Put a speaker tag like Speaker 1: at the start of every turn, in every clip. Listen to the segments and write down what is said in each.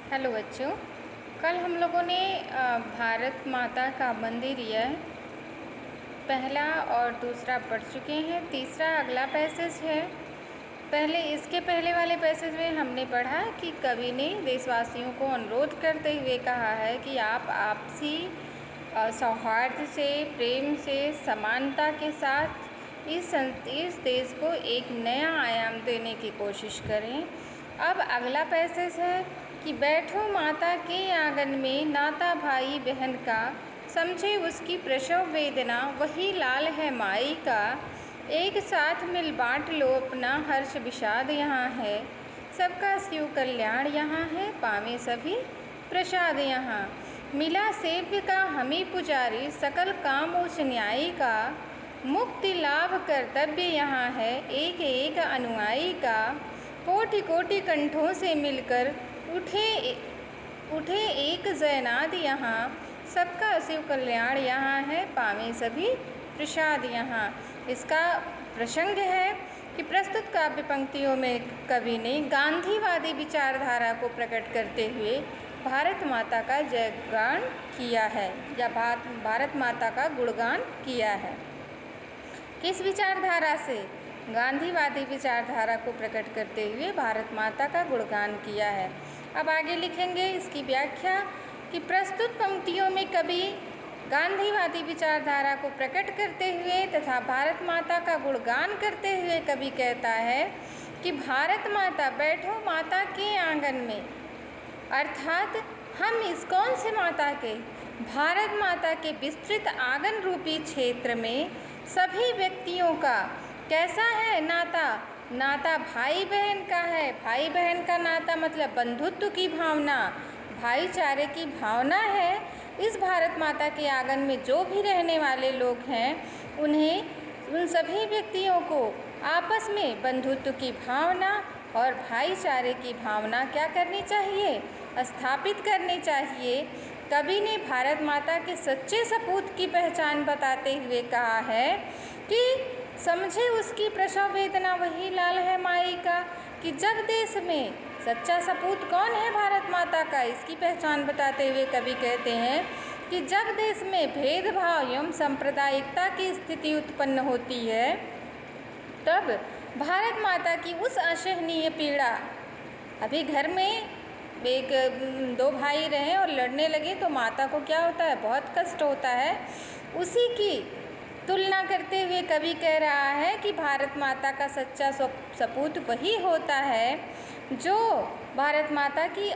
Speaker 1: Hello बच्चों, कल हम लोगों ने भारत माता का मंदिर यह पहला और दूसरा पढ़ चुके हैं। तीसरा अगला पैसेज है। इसके पहले वाले पैसेज में हमने पढ़ा कि कवि ने देशवासियों को अनुरोध करते हुए कहा है कि आप आपसी सौहार्द से, प्रेम से, समानता के साथ इस देश को एक नया आयाम देने की कोशिश करें। अब अगला पैसेज है कि बैठो माता के आंगन में, नाता भाई बहन का, समझे उसकी प्रसव वेदना, वही लाल है माई का। एक साथ मिल बांट लो अपना हर्ष विषाद यहाँ है, सबका शिव कल्याण यहाँ है, पावे सभी प्रसाद यहाँ। मिला सेव्य का हमें पुजारी, सकल काम उस न्यायी का, मुक्ति लाभ कर्तव्य यहाँ है, एक एक अनुयायी का। कोटि कोटि कंठों से मिलकर उठे एक जयनाद यहाँ, सबका शिव कल्याण यहाँ है, पावे सभी प्रसाद यहाँ। इसका प्रसंग है कि प्रस्तुत काव्य पंक्तियों में कवि ने गांधीवादी विचारधारा को प्रकट करते हुए भारत माता का जयगान किया है या भारत माता का गुणगान किया है। किस विचारधारा से? गांधीवादी विचारधारा को प्रकट करते हुए भारत माता का गुणगान किया है। अब आगे लिखेंगे इसकी व्याख्या कि प्रस्तुत पंक्तियों में कवि गांधीवादी विचारधारा को प्रकट करते हुए तथा भारत माता का गुणगान करते हुए कवि कहता है कि भारत माता, बैठो माता के आंगन में, अर्थात हम इस कौन से माता के, भारत माता के विस्तृत आंगन रूपी क्षेत्र में सभी व्यक्तियों का कैसा है नाता? नाता भाई बहन का है। भाई बहन का नाता मतलब बंधुत्व की भावना, भाईचारे की भावना है। इस भारत माता के आंगन में जो भी रहने वाले लोग हैं उन सभी व्यक्तियों को आपस में बंधुत्व की भावना और भाईचारे की भावना क्या करनी चाहिए? स्थापित करनी चाहिए। कवि ने भारत माता के सच्चे सपूत की पहचान बताते हुए कहा है कि समझे उसकी प्रसव वेदना, वही लाल है माई का। कि जब देश में सच्चा सपूत कौन है भारत माता का, इसकी पहचान बताते हुए कवि कहते हैं कि जब देश में भेदभाव एवं सांप्रदायिकता की स्थिति उत्पन्न होती है, तब भारत माता की उस असहनीय पीड़ा, अभी घर में दो भाई रहे और लड़ने लगे तो माता को क्या होता है? बहुत कष्ट होता है। उसी की तुलना करते हुए कवि कह रहा है कि भारत माता का सच्चा सपूत वही होता है जो भारत माता की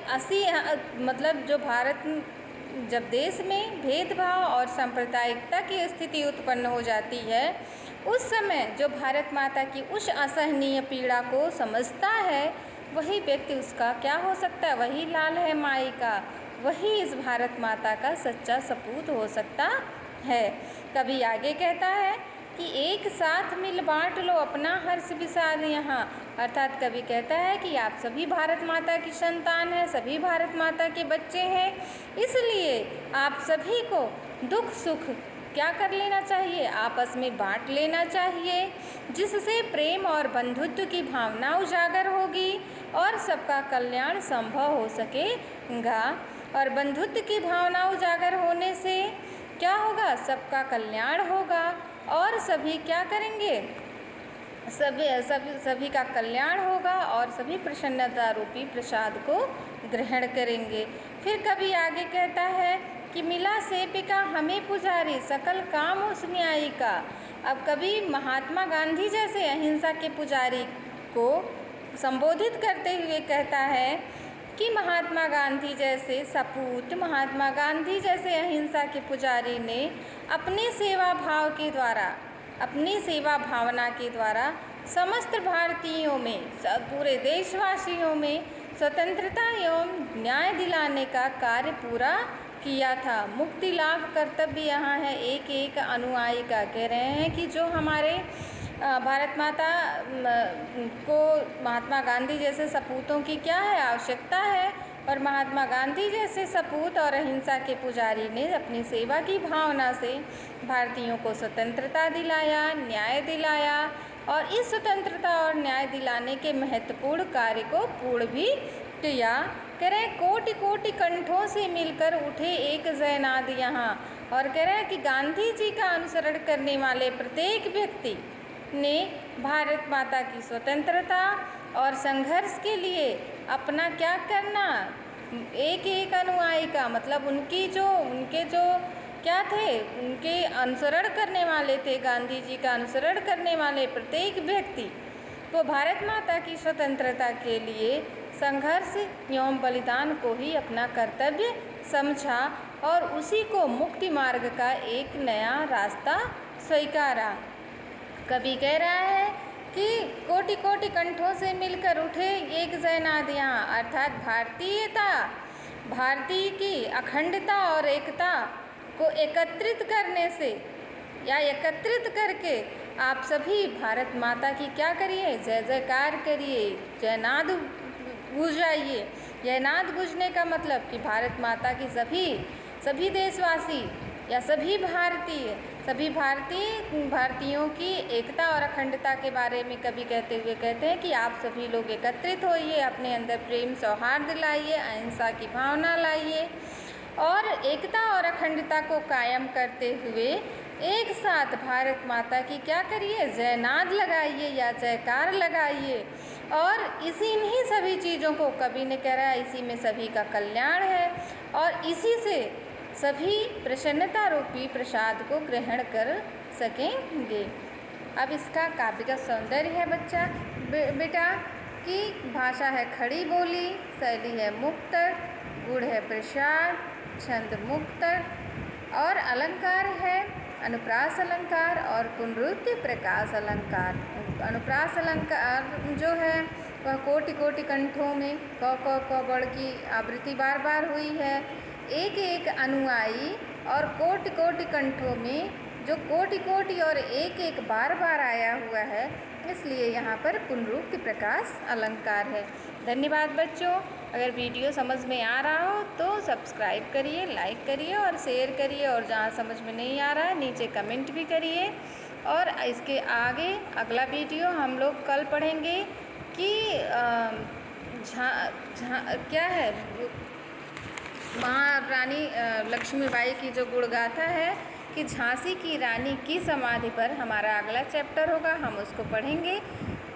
Speaker 1: जब देश में भेदभाव और सांप्रदायिकता की स्थिति उत्पन्न हो जाती है, उस समय जो भारत माता की उस असहनीय पीड़ा को समझता है, वही व्यक्ति उसका क्या हो सकता है? वही लाल है माई का, वही इस भारत माता का सच्चा सपूत हो सकता है। कवि आगे कहता है कि एक साथ मिल बांट लो अपना हर्ष विषाद यहाँ, अर्थात कवि कहता है कि आप सभी भारत माता की संतान हैं, सभी भारत माता के बच्चे हैं, इसलिए आप सभी को दुख सुख क्या कर लेना चाहिए? आपस में बांट लेना चाहिए, जिससे प्रेम और बंधुत्व की भावना उजागर होगी और सबका कल्याण संभव हो सकेगा। और बंधुत्व की भावना उजागर होने से क्या होगा? सबका कल्याण होगा और सभी क्या करेंगे? सभी का कल्याण होगा और सभी प्रसन्नता रूपी प्रसाद को ग्रहण करेंगे। फिर कवि आगे कहता है कि मिला सेव्य का हमें पुजारी, सकल काम उस न्यायी का। अब कवि महात्मा गांधी जैसे अहिंसा के पुजारी को संबोधित करते हुए कहता है कि महात्मा गांधी जैसे सपूत, महात्मा गांधी जैसे अहिंसा के पुजारी ने अपनी सेवा भावना के द्वारा समस्त भारतीयों में, पूरे देशवासियों में स्वतंत्रता एवं न्याय दिलाने का कार्य पूरा किया था। मुक्ति लाभ कर्तव्य यहाँ है, एक एक अनुयायी का। कह रहे हैं कि जो हमारे भारत माता को महात्मा गांधी जैसे सपूतों की क्या है? आवश्यकता है। और महात्मा गांधी जैसे सपूत और अहिंसा के पुजारी ने अपनी सेवा की भावना से भारतीयों को स्वतंत्रता दिलाया, न्याय दिलाया और इस स्वतंत्रता और न्याय दिलाने के महत्वपूर्ण कार्य को पूर्ण भी या कह रहे हैं कोटि कोटि कंठों से मिलकर उठे एक जयनाद यहाँ। और कह रहे हैं कि गांधी जी का अनुसरण करने वाले प्रत्येक व्यक्ति ने भारत माता की स्वतंत्रता और संघर्ष के लिए अपना क्या करना, एक एक अनुयायी का मतलब उनके जो क्या थे, उनके अनुसरण करने वाले थे, गांधी जी का अनुसरण करने वाले प्रत्येक व्यक्ति को भारत माता की स्वतंत्रता के लिए संघर्ष एवं बलिदान को ही अपना कर्तव्य समझा और उसी को मुक्ति मार्ग का एक नया रास्ता स्वीकारा। कवि कह रहा है कि कोटि कोटि कंठों से मिलकर उठे एक जयनाद यहाँ, अर्थात भारतीय की अखंडता और एकता को एकत्रित करने से या एकत्रित करके आप सभी भारत माता की क्या करिए, जय जयकार करिए, जयनाद गूंजाइए। जयनाद गूंजने का मतलब कि भारत माता की सभी देशवासी या सभी भारतीयों की एकता और अखंडता के बारे में कवि कहते हुए कहते हैं कि आप सभी लोग एकत्रित होइए, अपने अंदर प्रेम सौहार्द लाइए, अहिंसा की भावना लाइए और एकता और अखंडता को कायम करते हुए एक साथ भारत माता की क्या करिए, जयनाद लगाइए या जयकार लगाइए। और इन्हीं सभी चीज़ों को कवि ने कह रहा है, इसी में सभी का कल्याण है और इसी से सभी प्रसन्नता रूपी प्रसाद को ग्रहण कर सकेंगे। अब इसका काव्य का सौंदर्य है बच्चा बेटा कि भाषा है खड़ी बोली, शैली है मुक्त, गुण है प्रसाद, छंद मुक्त और अलंकार है अनुप्रास अलंकार और पुनरुक्ति प्रकाश अलंकार। अनुप्रास अलंकार जो है वह कोटि कोटि कंठों में क बड़ की आवृत्ति बार बार हुई है, एक एक अनुयायी और कोटि कोटि कंठों में जो कोटि कोटि और एक एक बार बार आया हुआ है, इसलिए यहाँ पर पुनरुक्ति प्रकाश अलंकार है। धन्यवाद बच्चों। अगर वीडियो समझ में आ रहा हो तो सब्सक्राइब करिए, लाइक करिए और शेयर करिए और जहाँ समझ में नहीं आ रहा है नीचे कमेंट भी करिए। और इसके आगे अगला वीडियो हम लोग कल पढ़ेंगे कि क्या है महारानी लक्ष्मीबाई की जो गुणगाथा है कि झांसी की रानी की समाधि पर हमारा अगला चैप्टर होगा, हम उसको पढ़ेंगे।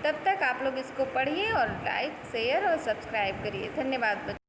Speaker 1: तब तक आप लोग इसको पढ़िए और लाइक शेयर और सब्सक्राइब करिए। धन्यवाद बच्चों।